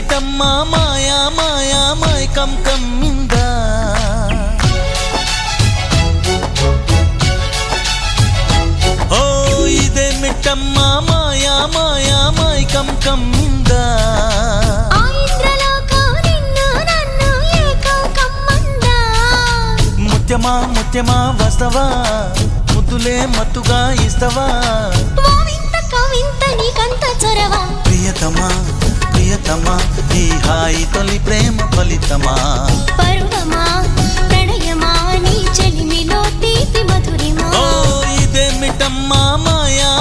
మిటమ్మా మాయా మాయా మైకం కమ్మిందా ఓ ఇదే మిటమ్మా మాయా మాయా మైకం కమ్మిందా ముత్యమా ముత్యమా వస్తవా ముద్దులే మత్తుగా ఇస్తవా ప్రియతమా ప్రియతమా ఈ హాయి తొలి ప్రేమ ఫలితమా పర్వమా ప్రణయమా నీ చెలిమిలో తీపి మధురిమా ఓ ఇదే మిటమ్మా మాయా